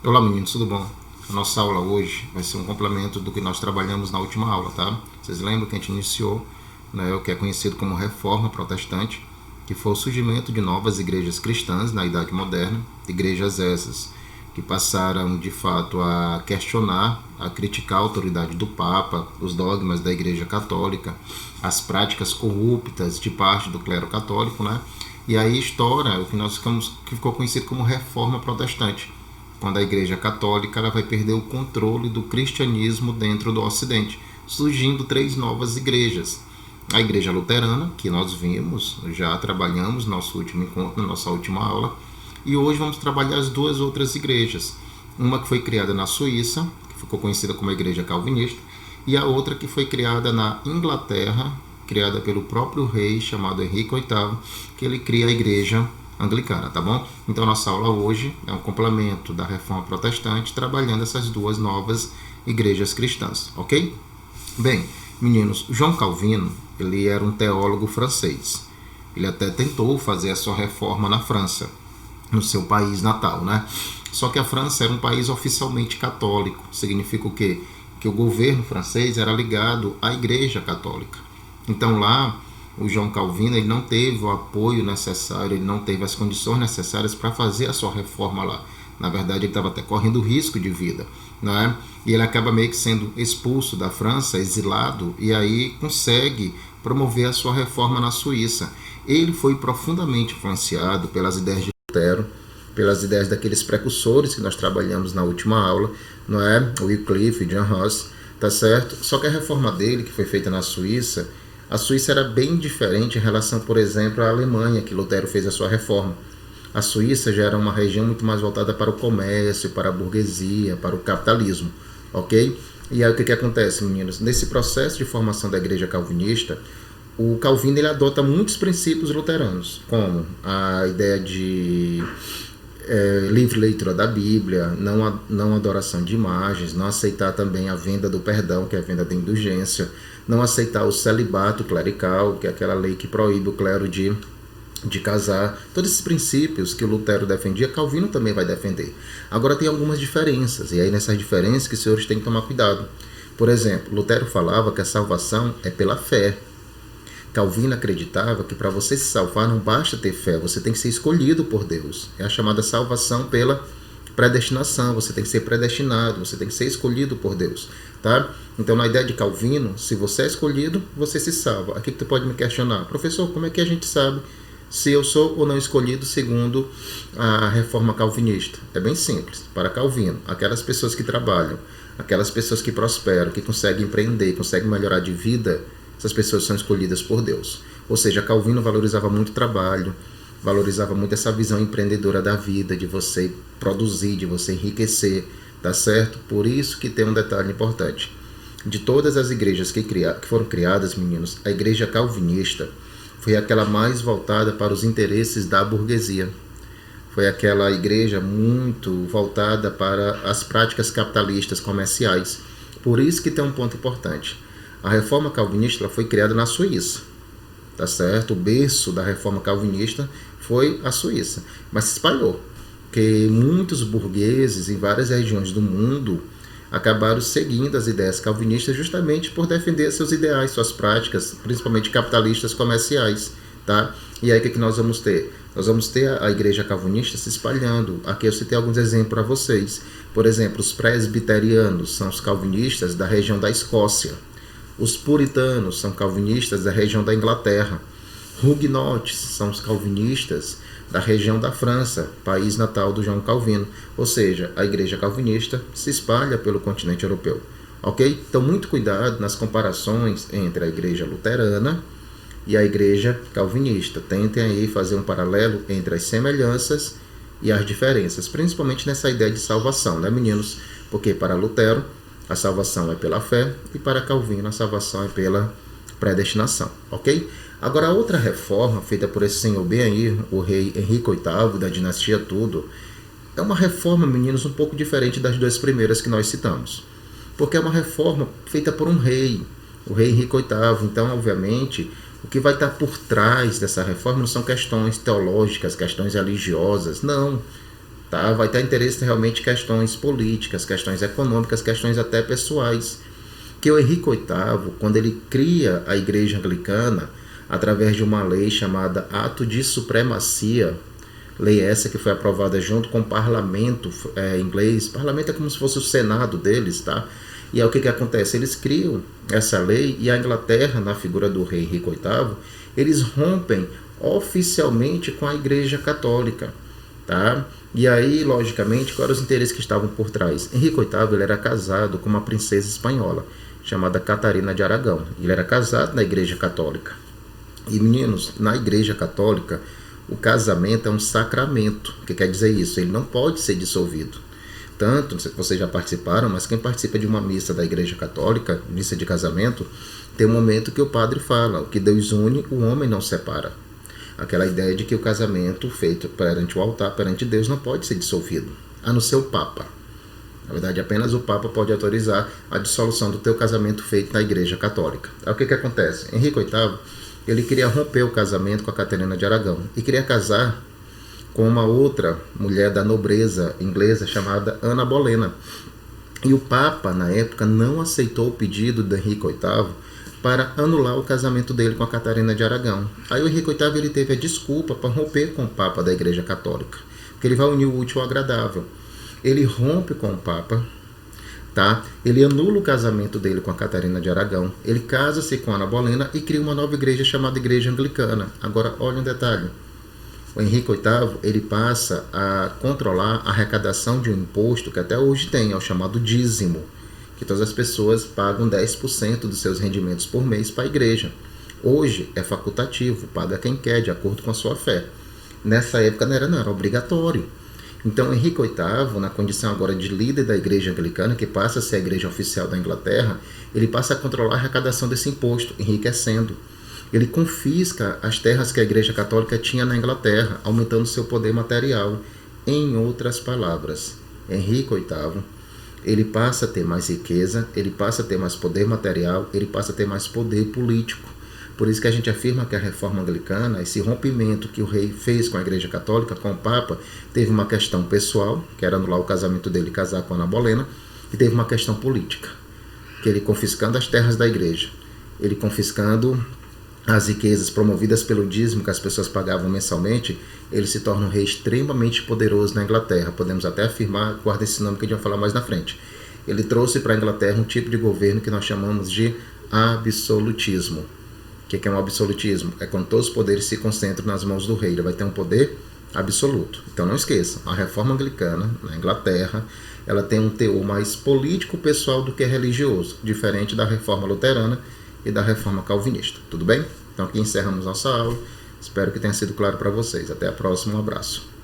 Olá meninos, tudo bom? A nossa aula hoje vai ser um complemento do que nós trabalhamos na última aula, tá? Vocês lembram que a gente iniciou, né, o que é conhecido como Reforma Protestante, que foi o surgimento de novas igrejas cristãs na Idade Moderna, igrejas essas que passaram de fato a questionar, a criticar a autoridade do Papa, os dogmas da Igreja Católica, as práticas corruptas de parte do clero católico, né? E aí estoura o que ficou conhecido como Reforma Protestante, quando a Igreja Católica ela vai perder o controle do cristianismo dentro do Ocidente, surgindo três novas igrejas. A Igreja Luterana, que nós vimos, já trabalhamos no nosso último encontro, na nossa última aula, e hoje vamos trabalhar as duas outras igrejas. Uma que foi criada na Suíça, que ficou conhecida como a Igreja Calvinista, e a outra que foi criada na Inglaterra, criada pelo próprio rei chamado Henrique VIII, que ele cria a Igreja Anglicana, tá bom? Então nossa aula hoje é um complemento da Reforma Protestante, trabalhando essas duas novas igrejas cristãs, ok? Bem, meninos, João Calvino, ele era um teólogo francês. Ele até tentou fazer a sua reforma na França, no seu país natal, né? Só que a França era um país oficialmente católico. Significa o quê? Que o governo francês era ligado à Igreja Católica. Então lá o João Calvino ele não teve o apoio necessário, ele não teve as condições necessárias para fazer a sua reforma lá. Na verdade, ele estava até correndo risco de vida, não é? E ele acaba meio que sendo expulso da França, exilado, e aí consegue promover a sua reforma na Suíça. Ele foi profundamente influenciado pelas ideias de Lutero, pelas ideias daqueles precursores que nós trabalhamos na última aula, não é? Wycliffe, John Huss, tá certo? Só que a reforma dele, que foi feita na Suíça, a Suíça era bem diferente em relação, por exemplo, à Alemanha, que Lutero fez a sua reforma. A Suíça já era uma região muito mais voltada para o comércio, para a burguesia, para o capitalismo, ok? E aí o que acontece, meninos? Nesse processo de formação da igreja calvinista, o Calvino ele adota muitos princípios luteranos, como a ideia de livre leitura da Bíblia, não adoração de imagens, não aceitar também a venda do perdão, que é a venda da indulgência, não aceitar o celibato clerical, que é aquela lei que proíbe o clero de casar. Todos esses princípios que o Lutero defendia, Calvino também vai defender. Agora tem algumas diferenças, e aí nessas diferenças que os senhores têm que tomar cuidado. Por exemplo, Lutero falava que a salvação é pela fé. Calvino acreditava que para você se salvar não basta ter fé, você tem que ser escolhido por Deus. É a chamada salvação pela predestinação, você tem que ser predestinado, você tem que ser escolhido por Deus, tá? Então, na ideia de Calvino, se você é escolhido, você se salva. Aqui que tu pode me questionar, professor, como é que a gente sabe se eu sou ou não escolhido segundo a reforma calvinista? É bem simples. Para Calvino, aquelas pessoas que trabalham, aquelas pessoas que prosperam, que conseguem empreender, conseguem melhorar de vida, essas pessoas são escolhidas por Deus. Ou seja, Calvino valorizava muito o trabalho, valorizava muito essa visão empreendedora da vida, de você produzir, de você enriquecer, tá certo? Por isso que tem um detalhe importante. De todas as igrejas que foram criadas, meninos, a igreja calvinista foi aquela mais voltada para os interesses da burguesia. Foi aquela igreja muito voltada para as práticas capitalistas comerciais. Por isso que tem um ponto importante. A reforma calvinista ela foi criada na Suíça, tá certo? O berço da reforma calvinista foi a Suíça, mas se espalhou, porque muitos burgueses em várias regiões do mundo acabaram seguindo as ideias calvinistas justamente por defender seus ideais, suas práticas, principalmente capitalistas comerciais, tá? E aí o que nós vamos ter? Nós vamos ter a igreja calvinista se espalhando. Aqui eu citei alguns exemplos para vocês. Por exemplo, os presbiterianos são os calvinistas da região da Escócia. Os puritanos são calvinistas da região da Inglaterra. Huguenotes são os calvinistas da região da França, país natal do João Calvino. Ou seja, a igreja calvinista se espalha pelo continente europeu. Ok? Então, muito cuidado nas comparações entre a igreja luterana e a igreja calvinista. Tentem aí fazer um paralelo entre as semelhanças e as diferenças, principalmente nessa ideia de salvação, né, meninos? Porque para Lutero, a salvação é pela fé, e para Calvino a salvação é pela predestinação, ok? Agora, a outra reforma, feita por esse senhor bem aí, o rei Henrique VIII, da dinastia Tudor, é uma reforma, meninos, um pouco diferente das duas primeiras que nós citamos. Porque é uma reforma feita por um rei, o rei Henrique VIII. Então, obviamente, o que vai estar por trás dessa reforma não são questões teológicas, questões religiosas, não. tá? Vai ter interesse realmente em questões políticas, questões econômicas, questões até pessoais. Que o Henrique VIII, quando ele cria a Igreja Anglicana, através de uma lei chamada Ato de Supremacia, lei essa que foi aprovada junto com o parlamento inglês. Parlamento é como se fosse o Senado deles, tá? E aí o que acontece? Eles criam essa lei e a Inglaterra, na figura do rei Henrique VIII, eles rompem oficialmente com a Igreja Católica, tá? E aí, logicamente, quais eram os interesses que estavam por trás? Henrique VIII ele era casado com uma princesa espanhola, chamada Catarina de Aragão. Ele era casado na Igreja Católica. E, meninos, na Igreja Católica, o casamento é um sacramento. O que quer dizer isso? Ele não pode ser dissolvido. Tanto, não sei se vocês já participaram, mas quem participa de uma missa da Igreja Católica, missa de casamento, tem um momento que o padre fala: o que Deus une, o homem não separa. Aquela ideia de que o casamento feito perante o altar, perante Deus, não pode ser dissolvido, a não ser o Papa. Na verdade, apenas o Papa pode autorizar a dissolução do teu casamento feito na Igreja Católica. Aí o que acontece? Henrique VIII, ele queria romper o casamento com a Catarina de Aragão e queria casar com uma outra mulher da nobreza inglesa chamada Ana Bolena. E o Papa, na época, não aceitou o pedido de Henrique VIII para anular o casamento dele com a Catarina de Aragão. Aí o Henrique VIII ele teve a desculpa para romper com o Papa da Igreja Católica, porque ele vai unir o útil ao agradável. Ele rompe com o Papa, tá? Ele anula o casamento dele com a Catarina de Aragão, ele casa-se com Ana Bolena e cria uma nova igreja chamada Igreja Anglicana. Agora, olha um detalhe. O Henrique VIII ele passa a controlar a arrecadação de um imposto que até hoje tem, é o chamado dízimo, que todas as pessoas pagam 10% dos seus rendimentos por mês para a igreja. Hoje é facultativo, paga quem quer, de acordo com a sua fé. Nessa época não, era obrigatório. Então Henrique VIII, na condição agora de líder da Igreja Anglicana, que passa a ser a igreja oficial da Inglaterra, ele passa a controlar a arrecadação desse imposto, enriquecendo. Ele confisca as terras que a Igreja Católica tinha na Inglaterra, aumentando seu poder material. Em outras palavras, Henrique VIII, ele passa a ter mais riqueza, ele passa a ter mais poder material, ele passa a ter mais poder político. Por isso que a gente afirma que a reforma anglicana, esse rompimento que o rei fez com a Igreja Católica, com o Papa, teve uma questão pessoal, que era anular o casamento dele e casar com Ana Bolena, e teve uma questão política, que ele confiscando as terras da igreja, ele confiscando as riquezas promovidas pelo dízimo que as pessoas pagavam mensalmente, ele se torna um rei extremamente poderoso na Inglaterra. Podemos até afirmar, guarda esse nome que a gente vai falar mais na frente. Ele trouxe para a Inglaterra um tipo de governo que nós chamamos de absolutismo. O que é um absolutismo? É quando todos os poderes se concentram nas mãos do rei. Ele vai ter um poder absoluto. Então não esqueçam, a reforma anglicana na Inglaterra, ela tem um teor mais político pessoal do que religioso, diferente da reforma luterana e da reforma calvinista. Tudo bem? Então aqui encerramos nossa aula. Espero que tenha sido claro para vocês. Até a próxima. Um abraço.